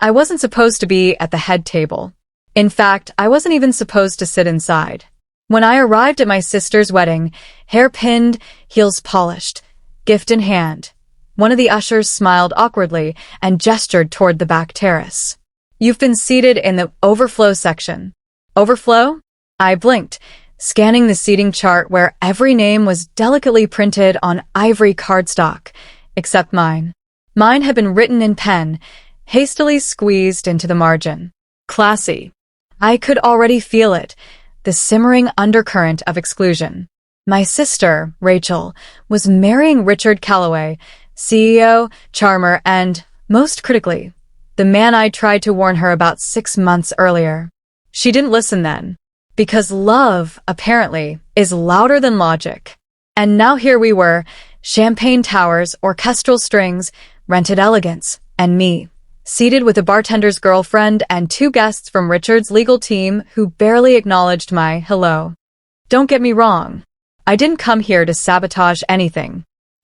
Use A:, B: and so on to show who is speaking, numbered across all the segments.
A: I wasn't supposed to be at the head table. In fact, I wasn't even supposed to sit inside. When I arrived at my sister's wedding, hair pinned, heels polished, gift in hand, one of the ushers smiled awkwardly and gestured toward the back terrace. "You've been seated in the overflow section." Overflow? I blinked, scanning the seating chart where every name was delicately printed on ivory cardstock, except mine. Mine had been written in pen, hastily squeezed into the margin. Classy. I could already feel it, the simmering undercurrent of exclusion. My sister, Rachel, was marrying Richard Calloway, CEO, charmer, and, most critically, the man I tried to warn her about 6 months earlier. She didn't listen then, because love, apparently, is louder than logic. And now here we were, champagne towers, orchestral strings, rented elegance, and me, seated with a bartender's girlfriend and 2 guests from Richard's legal team who barely acknowledged my hello. Don't get me wrong. I didn't come here to sabotage anything.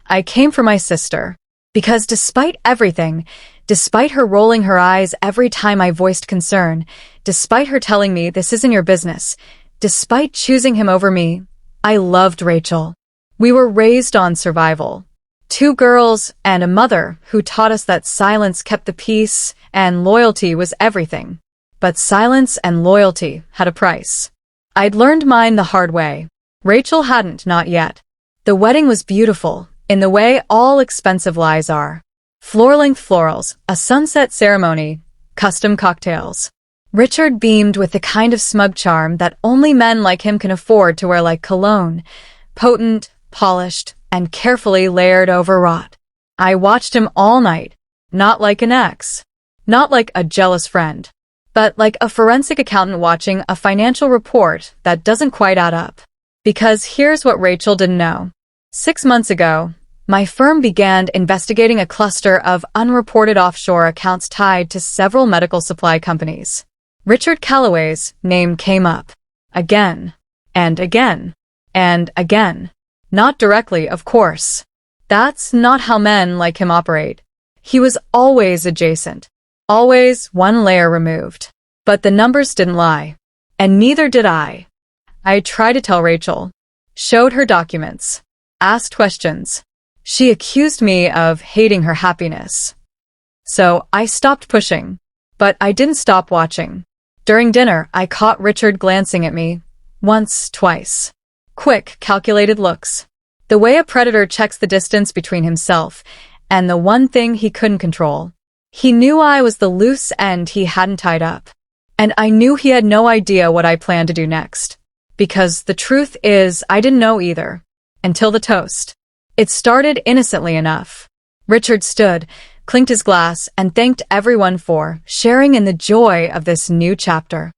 A: I came for my sister, because despite everything, despite her rolling her eyes every time I voiced concern, despite her telling me this isn't your business, despite choosing him over me, I loved Rachel. We were raised on survival. 2 girls and a mother who taught us that silence kept the peace and loyalty was everything. But silence and loyalty had a price. I'd learned mine the hard way. Rachel hadn't, not yet. The wedding was beautiful, in the way all expensive lies are. Floor-length florals, a sunset ceremony, custom cocktails. Richard beamed with the kind of smug charm that only men like him can afford to wear like cologne, potent, polished, and carefully layered over wrought. I watched him all night, not like an ex, not like a jealous friend, but like a forensic accountant watching a financial report that doesn't quite add up. Because here's what Rachel didn't know. 6 months ago, my firm began investigating a cluster of unreported offshore accounts tied to several medical supply companies. Richard Calloway's name came up. Again, and again, and again. Not directly, of course. That's not how men like him operate. He was always adjacent. Always one layer removed. But the numbers didn't lie. And neither did I. I tried to tell Rachel. Showed her documents. Asked questions. She accused me of hating her happiness. So I stopped pushing. But I didn't stop watching. During dinner, I caught Richard glancing at me. Once, twice. Quick, calculated looks. The way a predator checks the distance between himself and the one thing he couldn't control. He knew I was the loose end he hadn't tied up. And I knew he had no idea what I planned to do next. Because the truth is, I didn't know either. Until the toast. It started innocently enough. Richard stood, clinked his glass, and thanked everyone for sharing in the joy of this new chapter.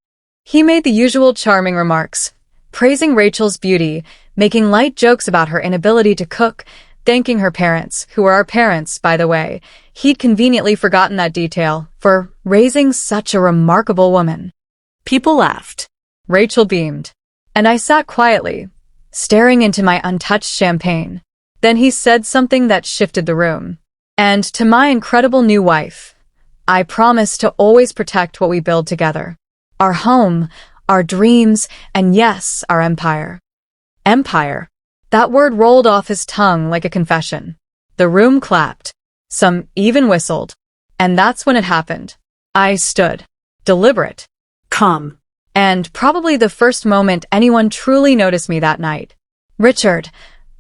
A: He made the usual charming remarks, praising Rachel's beauty, making light jokes about her inability to cook, thanking her parents, who were our parents, by the way. He'd conveniently forgotten that detail, for raising such a remarkable woman. People laughed. Rachel beamed. And I sat quietly, staring into my untouched champagne. Then he said something that shifted the room. And to my incredible new wife, I promise to always protect what we build together. Our home, our dreams, and yes, our empire. Empire. That word rolled off his tongue like a confession. The room clapped. Some even whistled. And that's when it happened. I stood. Deliberate. Calm. And probably the first moment anyone truly noticed me that night. Richard,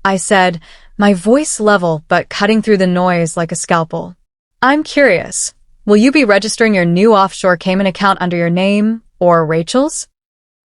A: I said, my voice level but cutting through the noise like a scalpel. I'm curious, will you be registering your new offshore Cayman account under your name or Rachel's?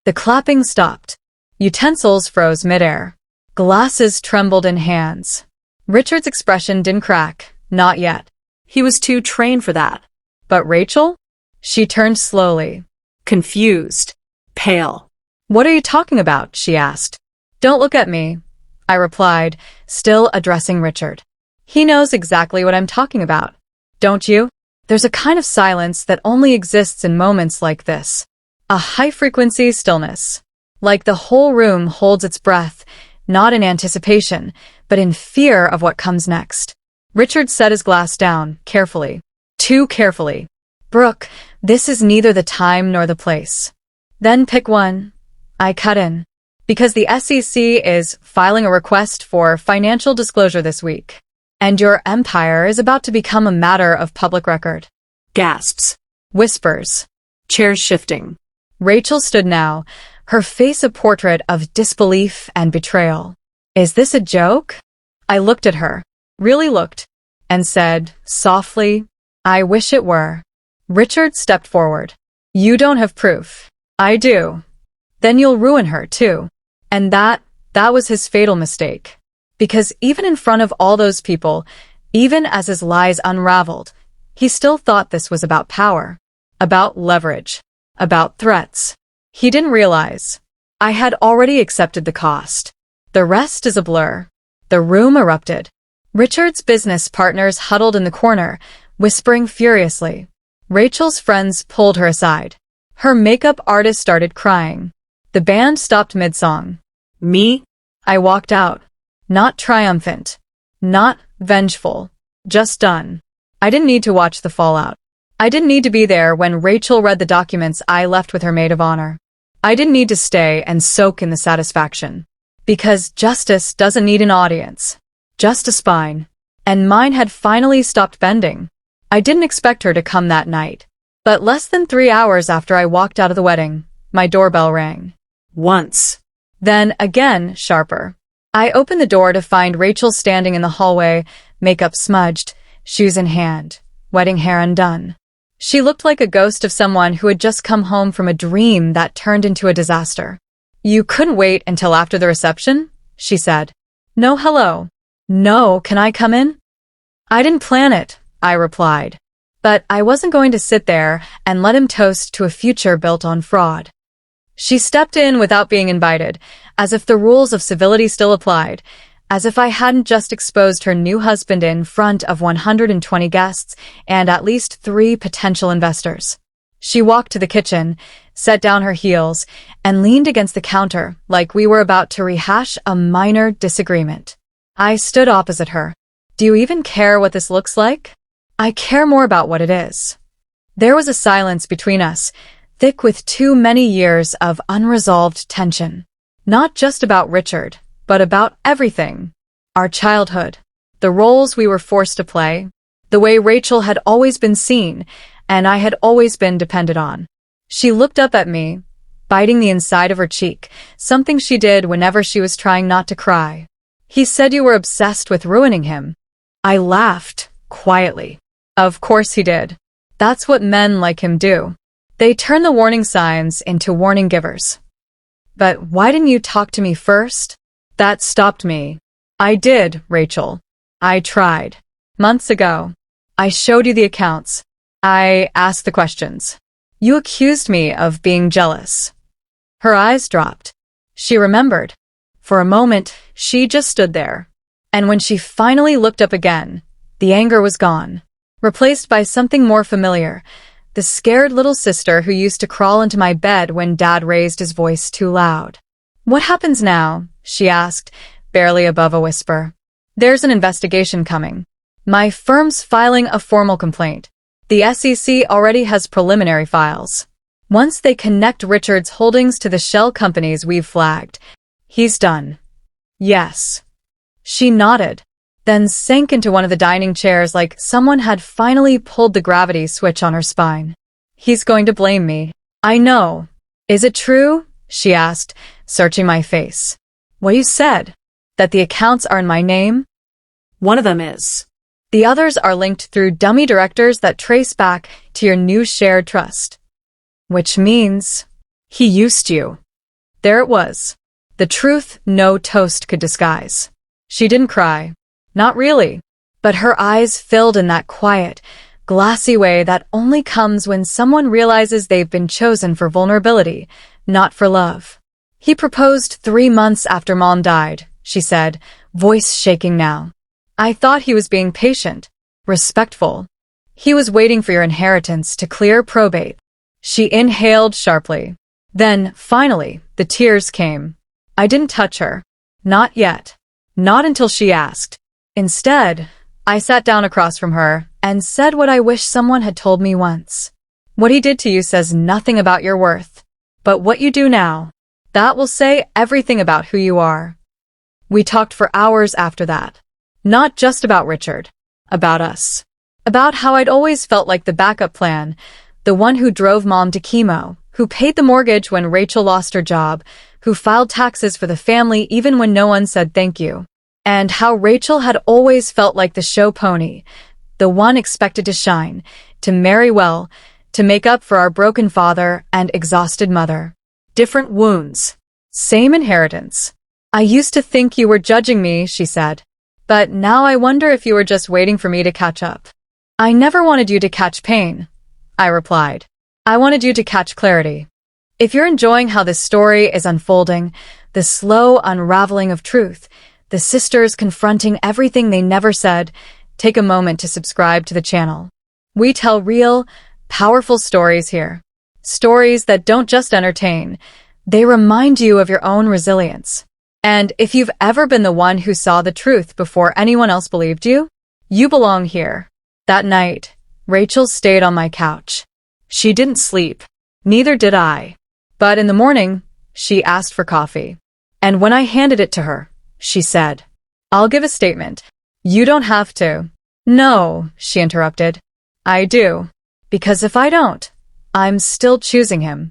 A: The clapping stopped. Utensils froze midair. Glasses trembled in hands. Richard's expression didn't crack, not yet. He was too trained for that. But Rachel? She turned slowly. Confused. Pale. What are you talking about? She asked. Don't look at me, I replied, still addressing Richard. He knows exactly what I'm talking about. Don't you? There's a kind of silence that only exists in moments like this. A high-frequency stillness. Like the whole room holds its breath, not in anticipation, but in fear of what comes next. Richard set his glass down, carefully. Too carefully. Brooke, this is neither the time nor the place. Then pick one. I cut in. Because the SEC is filing a request for financial disclosure this week. And your empire is about to become a matter of public record.
B: Gasps.
A: Whispers.
B: Chairs shifting.
A: Rachel stood now, her face a portrait of disbelief and betrayal. Is this a joke? I looked at her, really looked, and said, softly, I wish it were. Richard stepped forward. You don't have proof. I do. Then you'll ruin her, too. And that was his fatal mistake. Because even in front of all those people, even as his lies unraveled, he still thought this was about power, about leverage, about threats. He didn't realize. I had already accepted the cost. The rest is a blur. The room erupted. Richard's business partners huddled in the corner, whispering furiously. Rachel's friends pulled her aside. Her makeup artist started crying. The band stopped mid-song.
B: Me?
A: I walked out. Not triumphant. Not vengeful. Just done. I didn't need to watch the fallout. I didn't need to be there when Rachel read the documents I left with her maid of honor. I didn't need to stay and soak in the satisfaction. Because justice doesn't need an audience. Just a spine. And mine had finally stopped bending. I didn't expect her to come that night. But less than 3 hours after I walked out of the wedding, my doorbell rang.
B: Once.
A: Then again, sharper. I opened the door to find Rachel standing in the hallway, makeup smudged, shoes in hand, wedding hair undone. She looked like a ghost of someone who had just come home from a dream that turned into a disaster. You couldn't wait until after the reception? She said. No hello. No, can I come in? I didn't plan it, I replied. But I wasn't going to sit there and let him toast to a future built on fraud. She stepped in without being invited, as if the rules of civility still applied, as if I hadn't just exposed her new husband in front of 120 guests and at least 3 potential investors. She walked to the kitchen, set down her heels, and leaned against the counter like we were about to rehash a minor disagreement. I stood opposite her. Do you even care what this looks like? I care more about what it is. There was a silence between us, thick with too many years of unresolved tension. Not just about Richard, but about everything. Our childhood, the roles we were forced to play, the way Rachel had always been seen, and I had always been depended on. She looked up at me, biting the inside of her cheek, something she did whenever she was trying not to cry. He said you were obsessed with ruining him. I laughed, quietly. Of course he did. That's what men like him do. They turn the warning signs into warning givers. But why didn't you talk to me first? That stopped me. I did, Rachel. I tried. Months ago. I showed you the accounts. I asked the questions. You accused me of being jealous. Her eyes dropped. She remembered. For a moment, she just stood there. And when she finally looked up again, the anger was gone, replaced by something more familiar, the scared little sister who used to crawl into my bed when Dad raised his voice too loud. What happens now? She asked, barely above a whisper. There's an investigation coming. My firm's filing a formal complaint. The SEC already has preliminary files. Once they connect Richard's holdings to the shell companies we've flagged, he's done. Yes. She nodded, then sank into one of the dining chairs like someone had finally pulled the gravity switch on her spine. He's going to blame me. I know. Is it true? She asked, searching my face. What you said? That the accounts are in my name?
B: One of them is.
A: The others are linked through dummy directors that trace back to your new shared trust. Which means he used you. There it was. The truth no toast could disguise. She didn't cry. Not really. But her eyes filled in that quiet, glassy way that only comes when someone realizes they've been chosen for vulnerability, not for love. He proposed 3 months after Mom died, she said, voice shaking now. I thought he was being patient, respectful. He was waiting for your inheritance to clear probate. She inhaled sharply. Then, finally, the tears came. I didn't touch her. Not yet. Not until she asked. Instead, I sat down across from her and said what I wish someone had told me once. What he did to you says nothing about your worth. But what you do now, that will say everything about who you are. We talked for hours after that. Not just about Richard. About us. About how I'd always felt like the backup plan, the one who drove Mom to chemo, who paid the mortgage when Rachel lost her job, who filed taxes for the family even when no one said thank you. And how Rachel had always felt like the show pony, the one expected to shine, to marry well, to make up for our broken father and exhausted mother. Different wounds. Same inheritance. I used to think you were judging me, she said. But now I wonder if you were just waiting for me to catch up. I never wanted you to catch pain, I replied. I wanted you to catch clarity. If you're enjoying how this story is unfolding, the slow unraveling of truth, the sisters confronting everything they never said, take a moment to subscribe to the channel. We tell real, powerful stories here. Stories that don't just entertain, they remind you of your own resilience. And if you've ever been the one who saw the truth before anyone else believed you, you belong here. That night, Rachel stayed on my couch. She didn't sleep. Neither did I. But in the morning, she asked for coffee. And when I handed it to her, she said, "I'll give a statement. You don't have to." "No," she interrupted. "I do. Because if I don't, I'm still choosing him."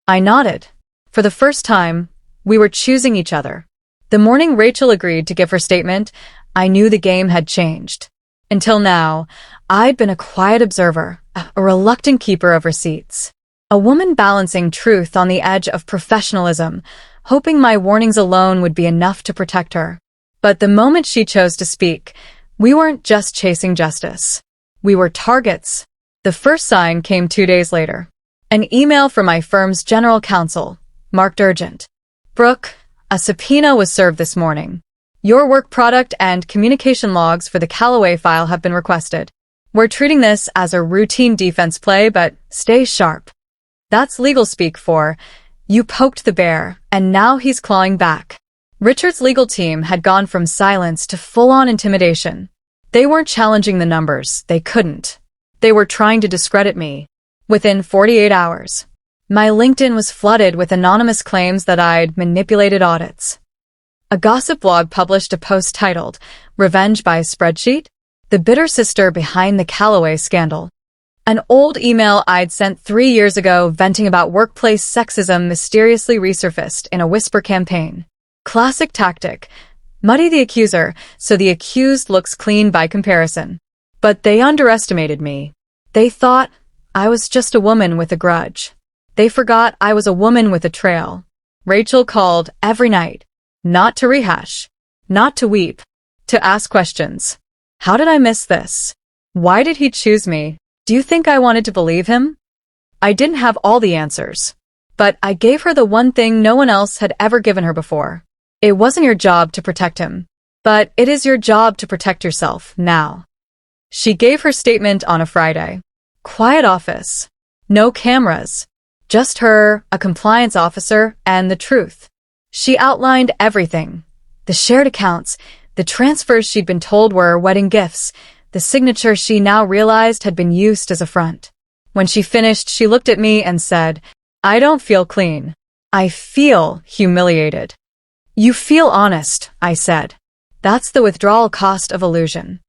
A: I nodded. For the first time, we were choosing each other. The morning Rachel agreed to give her statement, I knew the game had changed. Until now, I'd been a quiet observer, a reluctant keeper of receipts. A woman balancing truth on the edge of professionalism, hoping my warnings alone would be enough to protect her. But the moment she chose to speak, we weren't just chasing justice. We were targets. The first sign came 2 days later. An email from my firm's general counsel, marked urgent. "Brooke, a subpoena was served this morning. Your work product and communication logs for the Calloway file have been requested. We're treating this as a routine defense play, but stay sharp." That's legal speak for, you poked the bear, and now he's clawing back. Richard's legal team had gone from silence to full-on intimidation. They weren't challenging the numbers, they couldn't. They were trying to discredit me. Within 48 hours, my LinkedIn was flooded with anonymous claims that I'd manipulated audits. A gossip blog published a post titled, "Revenge by Spreadsheet? The Bitter Sister Behind the Calloway Scandal." An old email I'd sent 3 years ago venting about workplace sexism mysteriously resurfaced in a whisper campaign. Classic tactic. Muddy the accuser so the accused looks clean by comparison. But they underestimated me. They thought I was just a woman with a grudge. They forgot I was a woman with a trail. Rachel called every night. Not to rehash. Not to weep. To ask questions. How did I miss this? Why did he choose me? Do you think I wanted to believe him? I didn't have all the answers. But I gave her the one thing no one else had ever given her before. It wasn't your job to protect him. But it is your job to protect yourself now. She gave her statement on a Friday. Quiet office. No cameras. Just her, a compliance officer, and the truth. She outlined everything. The shared accounts, the transfers she'd been told were wedding gifts, the signature she now realized had been used as a front. When she finished, she looked at me and said, "I don't feel clean. I feel humiliated." "You feel honest," I said. "That's the withdrawal cost of illusion."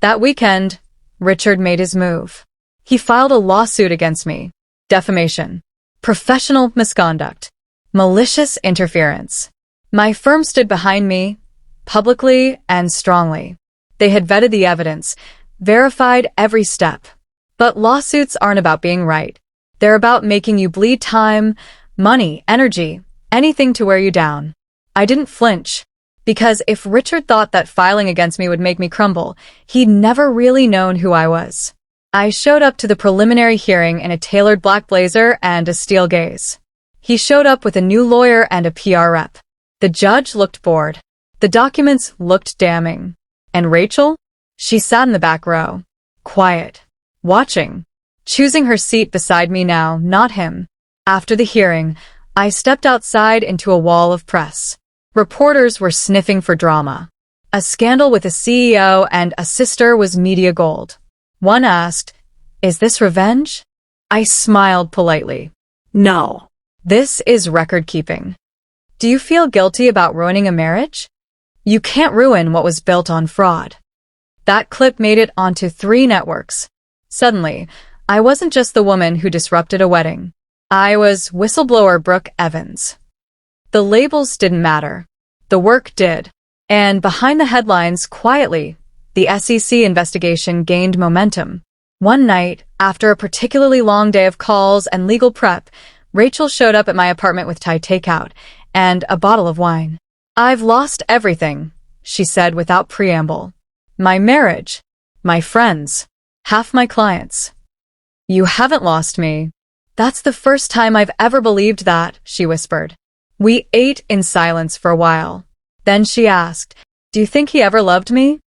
A: That weekend, Richard made his move. He filed a lawsuit against me. Defamation. Professional misconduct. Malicious interference. My firm stood behind me, publicly and strongly. They had vetted the evidence, verified every step. But lawsuits aren't about being right. They're about making you bleed time, money, energy, anything to wear you down. I didn't flinch. Because if Richard thought that filing against me would make me crumble, he'd never really known who I was. I showed up to the preliminary hearing in a tailored black blazer and a steel gaze. He showed up with a new lawyer and a PR rep. The judge looked bored. The documents looked damning. And Rachel? She sat in the back row. Quiet. Watching. Choosing her seat beside me now, not him. After the hearing, I stepped outside into a wall of press. Reporters were sniffing for drama. A scandal with a CEO and a sister was media gold. One asked, "Is this revenge?" I smiled politely.
B: No.
A: This is record keeping. Do you feel guilty about ruining a marriage? You can't ruin what was built on fraud. That clip made it onto 3 networks. Suddenly, I wasn't just the woman who disrupted a wedding. I was whistleblower Brooke Evans. The labels didn't matter. The work did. And behind the headlines, quietly, the SEC investigation gained momentum. One night, after a particularly long day of calls and legal prep, Rachel showed up at my apartment with Thai takeout and a bottle of wine. "I've lost everything," she said without preamble. "My marriage, my friends, half my clients." "You haven't lost me." "That's the first time I've ever believed that," she whispered. We ate in silence for a while. Then she asked, "Do you think he ever loved me?"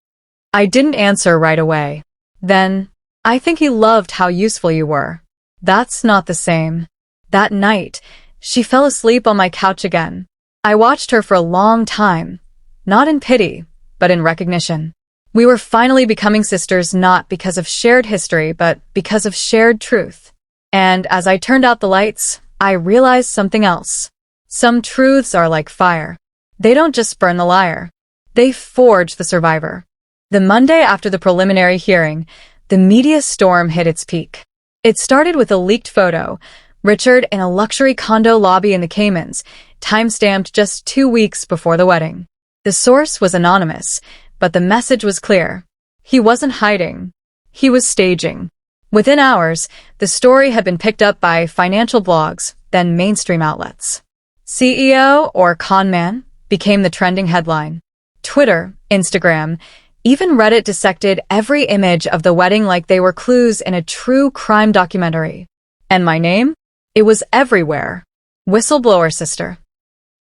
A: I didn't answer right away. Then, "I think he loved how useful you were." "That's not the same." That night, she fell asleep on my couch again. I watched her for a long time, not in pity, but in recognition. We were finally becoming sisters not because of shared history, but because of shared truth. And as I turned out the lights, I realized something else. Some truths are like fire. They don't just burn the liar. They forge the survivor. The Monday after the preliminary hearing, the media storm hit its peak. It started with a leaked photo, Richard in a luxury condo lobby in the Caymans, time-stamped just 2 weeks before the wedding. The source was anonymous, but the message was clear. He wasn't hiding. He was staging. Within hours, the story had been picked up by financial blogs, then mainstream outlets. CEO or con man became the trending headline. Twitter, Instagram, even Reddit dissected every image of the wedding like they were clues in a true crime documentary. And my name? It was everywhere. Whistleblower sister.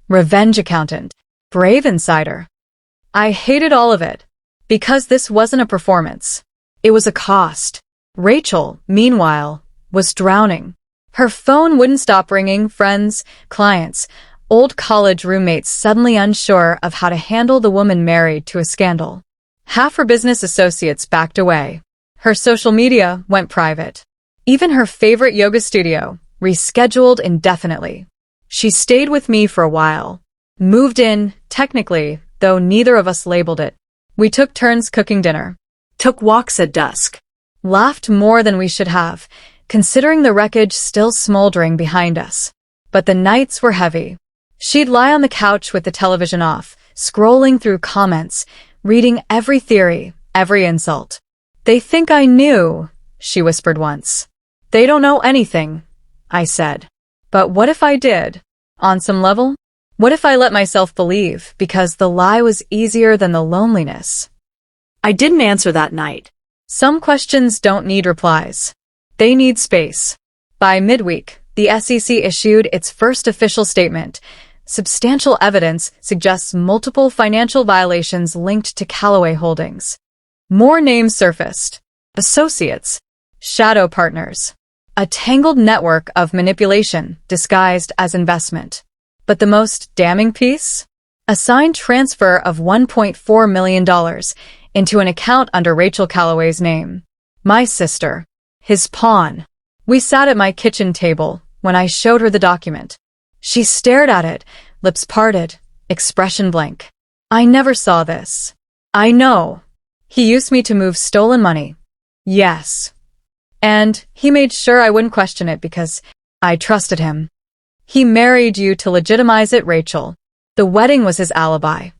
A: Revenge accountant. Brave insider. I hated all of it. Because this wasn't a performance. It was a cost. Rachel, meanwhile, was drowning. Her phone wouldn't stop ringing, friends, clients, old college roommates suddenly unsure of how to handle the woman married to a scandal. Half her business associates backed away. Her social media went private. Even her favorite yoga studio rescheduled indefinitely. She stayed with me for a while. Moved in, technically, though neither of us labeled it. We took turns cooking dinner.
B: Took walks at dusk.
A: Laughed more than we should have, considering the wreckage still smoldering behind us. But the nights were heavy. She'd lie on the couch with the television off, scrolling through comments, reading every theory, every insult. "They think I knew," she whispered once. "They don't know anything," I said. "But what if I did? On some level? What if I let myself believe because the lie was easier than the loneliness?"
B: I didn't answer that night.
A: Some questions don't need replies. They need space. By midweek, the SEC issued its first official statement. Substantial evidence suggests multiple financial violations linked to Calloway holdings. More names surfaced. Associates. Shadow partners. A tangled network of manipulation disguised as investment. But the most damning piece? A signed transfer of $1.4 million into an account under Rachel Calloway's name. My sister. His pawn. We sat at my kitchen table when I showed her the document. She stared at it, lips parted, expression blank. "I never saw this." "I know. He used me to move stolen money." "Yes. And he made sure I wouldn't question it because I trusted him." "He married you to legitimize it, Rachel. The wedding was his alibi."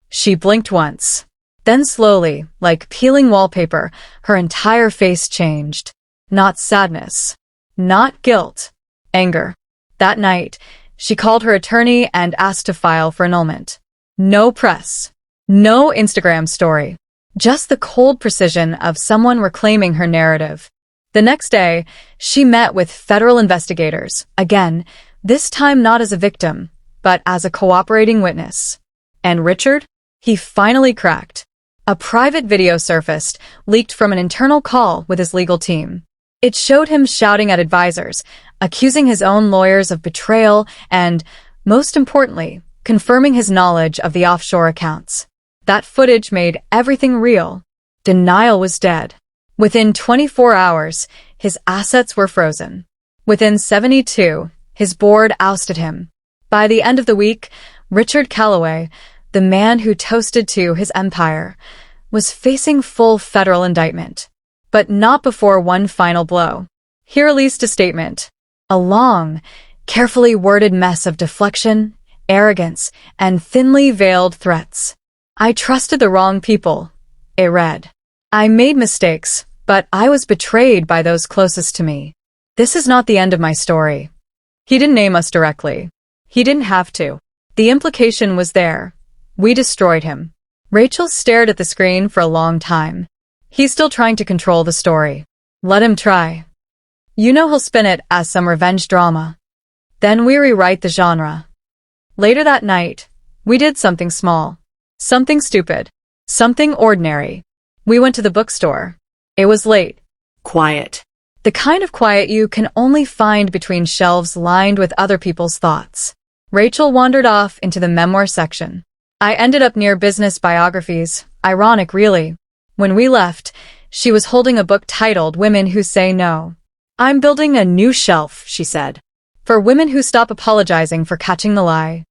A: She blinked once. Then slowly, like peeling wallpaper, her entire face changed. Not sadness. Not guilt. Anger. That night, she called her attorney and asked to file for annulment. No press. No Instagram story. Just the cold precision of someone reclaiming her narrative. The next day, she met with federal investigators, again, this time not as a victim, but as a cooperating witness. And Richard? He finally cracked. A private video surfaced, leaked from an internal call with his legal team. It showed him shouting at advisors, accusing his own lawyers of betrayal and, most importantly, confirming his knowledge of the offshore accounts. That footage made everything real. Denial was dead. Within 24 hours, his assets were frozen. Within 72, his board ousted him. By the end of the week, Richard Calloway, the man who toasted to his empire, was facing full federal indictment. But not before one final blow. He released a statement. A long, carefully worded mess of deflection, arrogance, and thinly veiled threats. I trusted the wrong people, it read. I made mistakes, but I was betrayed by those closest to me. This is not the end of my story. He didn't name us directly. He didn't have to. The implication was there. We destroyed him. Rachel stared at the screen for a long time. He's still trying to control the story. Let him try. You know he'll spin it as some revenge drama. Then we rewrite the genre. Later that night, we did something small. Something stupid. Something ordinary. We went to the bookstore. It was late.
B: Quiet.
A: The kind of quiet you can only find between shelves lined with other people's thoughts. Rachel wandered off into the memoir section. I ended up near business biographies. Ironic, really. When we left, she was holding a book titled Women Who Say No. I'm building a new shelf, she said. For women who stop apologizing for catching the lie.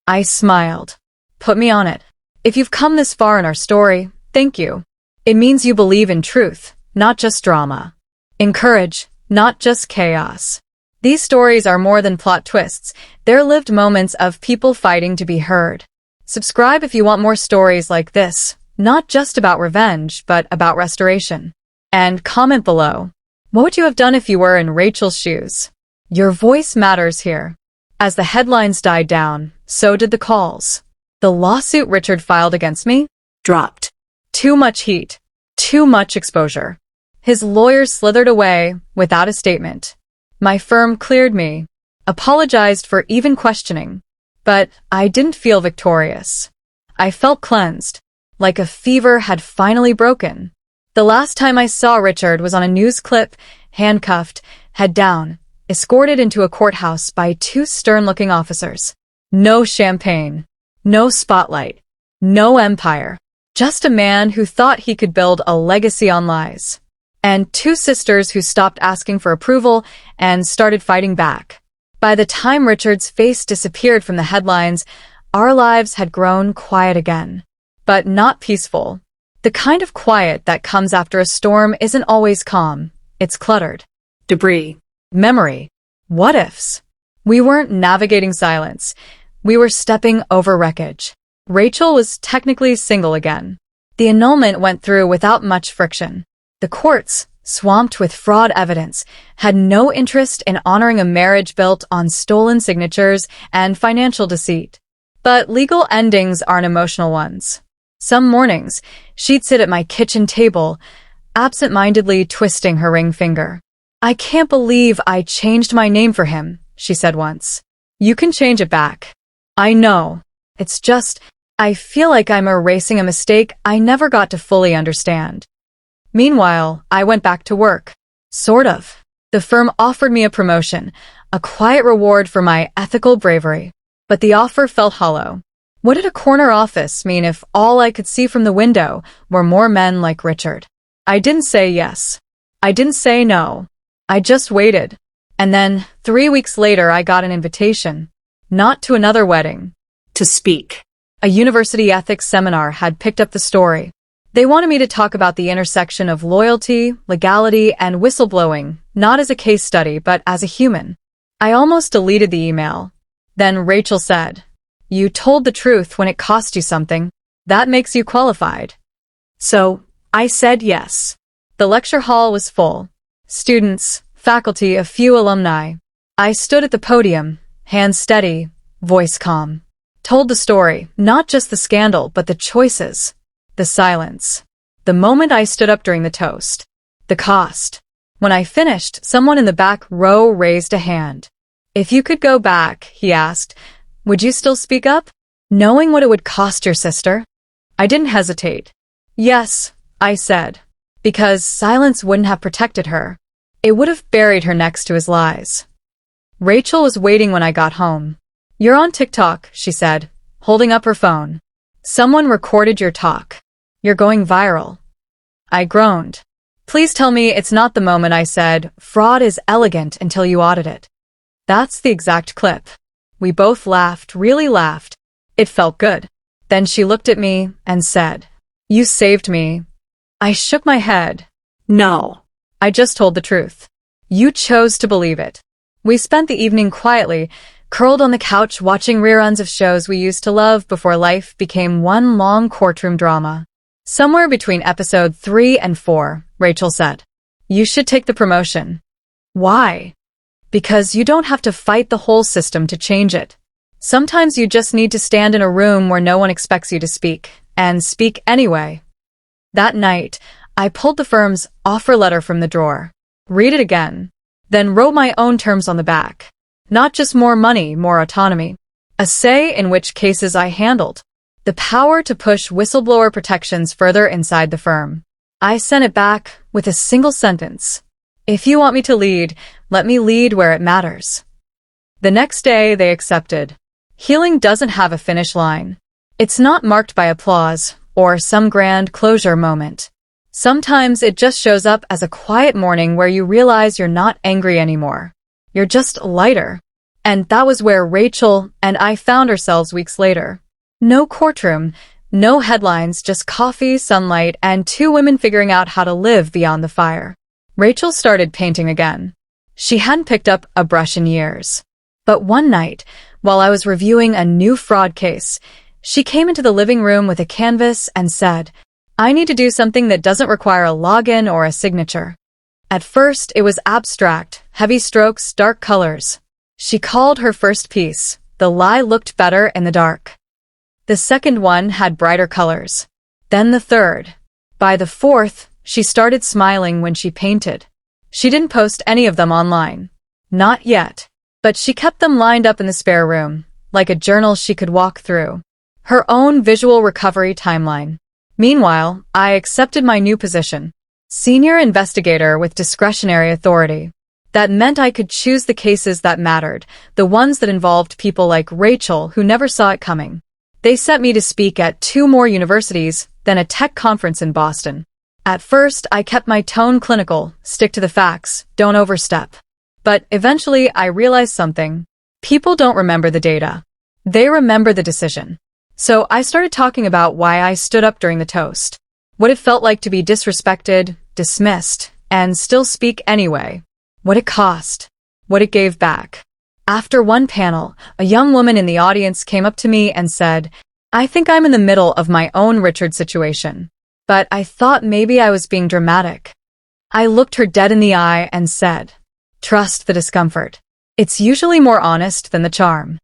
A: I smiled. Put me on it. If you've come this far in our story, thank you. It means you believe in truth, not just drama. In courage, not just chaos. These stories are more than plot twists. They're lived moments of people fighting to be heard. Subscribe if you want more stories like this, not just about revenge, but about restoration. And comment below. What would you have done if you were in Rachel's shoes? Your voice matters here. As the headlines died down, so did the calls. The lawsuit Richard filed against me?
B: Dropped.
A: Too much heat. Too much exposure. His lawyers slithered away without a statement. My firm cleared me, apologized for even questioning. But I didn't feel victorious. I felt cleansed, like a fever had finally broken. The last time I saw Richard was on a news clip, handcuffed, head down, escorted into a courthouse by two stern-looking officers. No champagne, no spotlight, no empire. Just a man who thought he could build a legacy on lies. And two sisters who stopped asking for approval and started fighting back. By the time Richard's face disappeared from the headlines, our lives had grown quiet again. But not peaceful. The kind of quiet that comes after a storm isn't always calm. It's cluttered.
B: Debris.
A: Memory. What-ifs. We weren't navigating silence. We were stepping over wreckage. Rachel was technically single again. The annulment went through without much friction. The courts, swamped with fraud evidence, had no interest in honoring a marriage built on stolen signatures and financial deceit. But legal endings aren't emotional ones. Some mornings, she'd sit at my kitchen table, absent-mindedly twisting her ring finger. I can't believe I changed my name for him, she said once. You can change it back. I know. It's just, I feel like I'm erasing a mistake I never got to fully understand. Meanwhile, I went back to work. Sort of. The firm offered me a promotion, a quiet reward for my ethical bravery. But the offer felt hollow. What did a corner office mean if all I could see from the window were more men like Richard? I didn't say yes. I didn't say no. I just waited. And then, 3 weeks later, I got an invitation. Not to another wedding.
B: To speak.
A: A university ethics seminar had picked up the story. They wanted me to talk about the intersection of loyalty, legality, and whistleblowing, not as a case study, but as a human. I almost deleted the email. Then Rachel said, "You told the truth when it cost you something. That makes you qualified." So, I said yes. The lecture hall was full. Students, faculty, a few alumni. I stood at the podium, hands steady, voice calm. Told the story, not just the scandal, but the choices. The silence. The moment I stood up during the toast. The cost. When I finished, someone in the back row raised a hand. If you could go back, he asked, would you still speak up? Knowing what it would cost your sister? I didn't hesitate. Yes, I said. Because silence wouldn't have protected her. It would have buried her next to his lies. Rachel was waiting when I got home. You're on TikTok, she said, holding up her phone. Someone recorded your talk. You're going viral. I groaned. Please tell me it's not the moment I said, fraud is elegant until you audit it. That's the exact clip. We both laughed, really laughed. It felt good. Then she looked at me and said, "You saved me." I shook my head.
B: No.
A: I just told the truth. You chose to believe it. We spent the evening quietly, curled on the couch watching reruns of shows we used to love before life became one long courtroom drama. Somewhere between episode 3 and 4, Rachel said, "You should take the promotion." Why? Because you don't have to fight the whole system to change it. Sometimes you just need to stand in a room where no one expects you to speak, and speak anyway. That night, I pulled the firm's offer letter from the drawer, read it again, then wrote my own terms on the back. Not just more money, more autonomy. A say in which cases I handled. The power to push whistleblower protections further inside the firm. I sent it back with a single sentence. If you want me to lead, let me lead where it matters. The next day, they accepted. Healing doesn't have a finish line. It's not marked by applause or some grand closure moment. Sometimes it just shows up as a quiet morning where you realize you're not angry anymore. You're just lighter. And that was where Rachel and I found ourselves weeks later. No courtroom, no headlines, just coffee, sunlight, and two women figuring out how to live beyond the fire. Rachel started painting again. She hadn't picked up a brush in years. But one night, while I was reviewing a new fraud case, she came into the living room with a canvas and said, "I need to do something that doesn't require a login or a signature." At first, it was abstract, heavy strokes, dark colors. She called her first piece, "The Lie Looked Better in the Dark." The second one had brighter colors. Then the third. By the fourth, she started smiling when she painted. She didn't post any of them online. Not yet. But she kept them lined up in the spare room, like a journal she could walk through. Her own visual recovery timeline. Meanwhile, I accepted my new position. Senior investigator with discretionary authority. That meant I could choose the cases that mattered, the ones that involved people like Rachel who never saw it coming. They sent me to speak at 2 more universities, then a tech conference in Boston. At first, I kept my tone clinical, stick to the facts, don't overstep. But eventually, I realized something. People don't remember the data. They remember the decision. So I started talking about why I stood up during the toast. What it felt like to be disrespected, dismissed, and still speak anyway. What it cost. What it gave back. After one panel, a young woman in the audience came up to me and said, "I think I'm in the middle of my own Richard situation. But I thought maybe I was being dramatic." I looked her dead in the eye and said, "Trust the discomfort. It's usually more honest than the charm."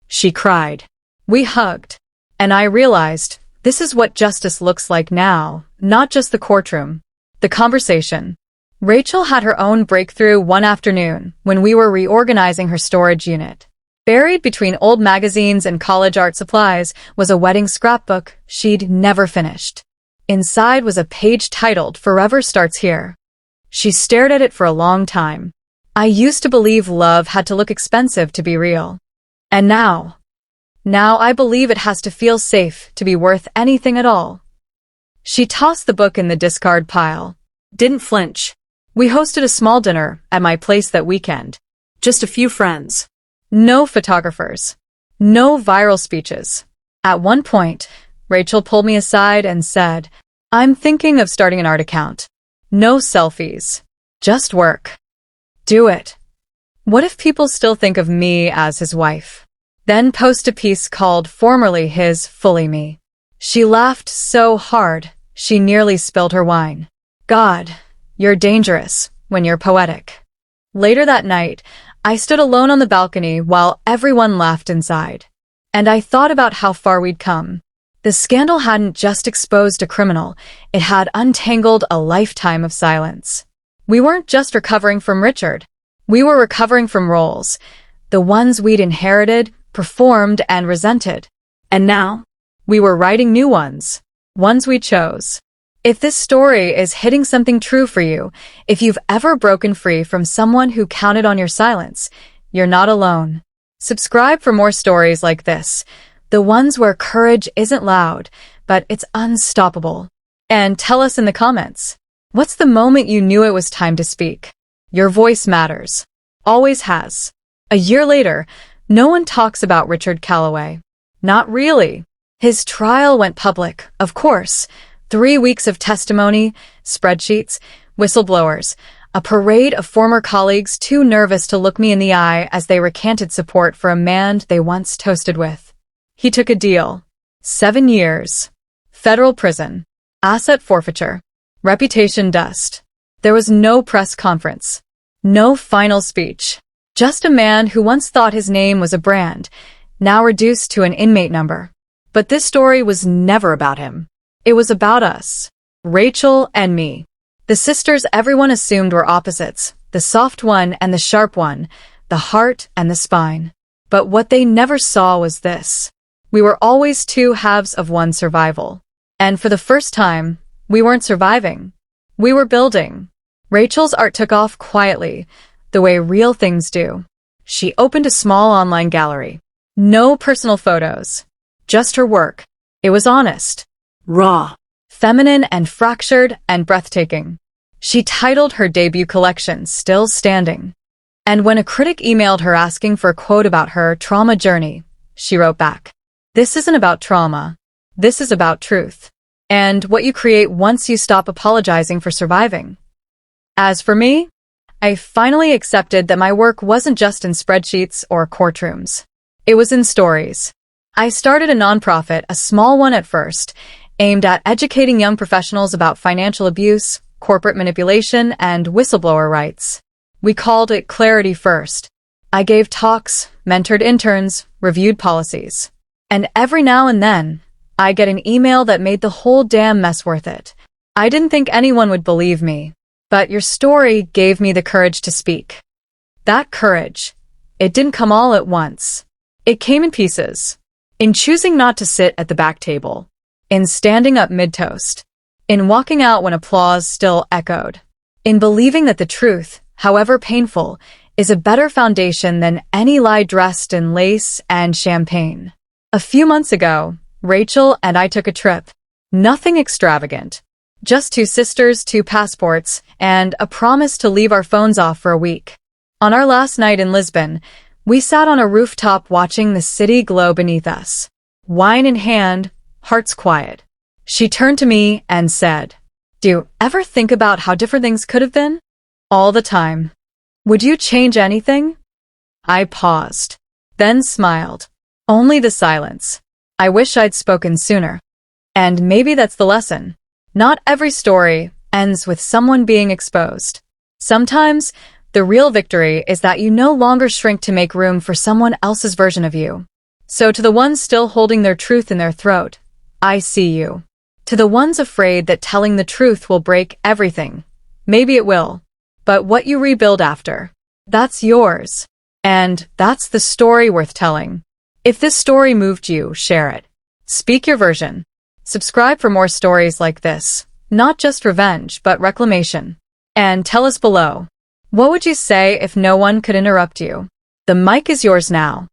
A: She cried. We hugged. And I realized, this is what justice looks like now, not just the courtroom. The conversation. Rachel had her own breakthrough one afternoon when we were reorganizing her storage unit. Buried between old magazines and college art supplies was a wedding scrapbook she'd never finished. Inside was a page titled "Forever Starts Here." She stared at it for a long time. I used to believe love had to look expensive to be real. And now I believe it has to feel safe to be worth anything at all. She tossed the book in the discard pile. Didn't flinch. We hosted a small dinner at my place that weekend. Just a few friends. No photographers. No viral speeches. At one point, Rachel pulled me aside and said, "I'm thinking of starting an art account. No selfies. Just work." Do it. What if people still think of me as his wife? Then post a piece called "Formerly His, Fully Me." She laughed so hard, she nearly spilled her wine. God, you're dangerous when you're poetic. Later that night, I stood alone on the balcony while everyone laughed inside. And I thought about how far we'd come. The scandal hadn't just exposed a criminal, it had untangled a lifetime of silence. We weren't just recovering from Richard. We were recovering from roles. The ones we'd inherited, performed, and resented. And now, we were writing new ones. Ones we chose. If this story is hitting something true for you, if you've ever broken free from someone who counted on your silence, you're not alone. Subscribe for more stories like this, the ones where courage isn't loud, but it's unstoppable. And tell us in the comments, What's the moment you knew it was time to speak? Your voice matters. Always has. A year later, no one talks about Richard Calloway. Not really. His trial went public, of course. 3 weeks of testimony, spreadsheets, whistleblowers, a parade of former colleagues too nervous to look me in the eye as they recanted support for a man they once toasted with. He took a deal. 7 years. Federal prison. Asset forfeiture. Reputation dust. There was no press conference. No final speech. Just a man who once thought his name was a brand, now reduced to an inmate number. But this story was never about him. It was about us. Rachel and me. The sisters everyone assumed were opposites, the soft one and the sharp one, the heart and the spine. But what they never saw was this. We were always two halves of one survival. And for the first time, we weren't surviving. We were building. Rachel's art took off quietly, the way real things do. She opened a small online gallery. No personal photos. Just her work. It was honest.
B: Raw.
A: Feminine and fractured and breathtaking. She titled her debut collection Still Standing. And when a critic emailed her asking for a quote about her trauma journey, she wrote back, "This isn't about trauma. This is about truth. And what you create once you stop apologizing for surviving." As for me, I finally accepted that my work wasn't just in spreadsheets or courtrooms. It was in stories. I started a nonprofit, a small one at first, aimed at educating young professionals about financial abuse, corporate manipulation, and whistleblower rights. We called it Clarity First. I gave talks, mentored interns, reviewed policies. And every now and then, I get an email that made the whole damn mess worth it. I didn't think anyone would believe me, but your story gave me the courage to speak. That courage, it didn't come all at once. It came in pieces. In choosing not to sit at the back table. In standing up mid-toast. In walking out when applause still echoed. In believing that the truth, however painful, is a better foundation than any lie dressed in lace and champagne. A few months ago, Rachel and I took a trip. Nothing extravagant. Just 2 sisters, 2 passports, and a promise to leave our phones off for a week. On our last night in Lisbon, we sat on a rooftop watching the city glow beneath us. Wine in hand, hearts quiet. She turned to me and said, "Do you ever think about how different things could have been?" "All the time." "Would you change anything?" I paused, then smiled. Only the silence. I wish I'd spoken sooner. And maybe that's the lesson. Not every story ends with someone being exposed. Sometimes, the real victory is that you no longer shrink to make room for someone else's version of you. So to the ones still holding their truth in their throat, I see you. To the ones afraid that telling the truth will break everything, maybe it will. But what you rebuild after, that's yours. And that's the story worth telling. If this story moved you, share it. Speak your version. Subscribe for more stories like this, not just revenge, but reclamation. And tell us below. What would you say if no one could interrupt you? The mic is yours now.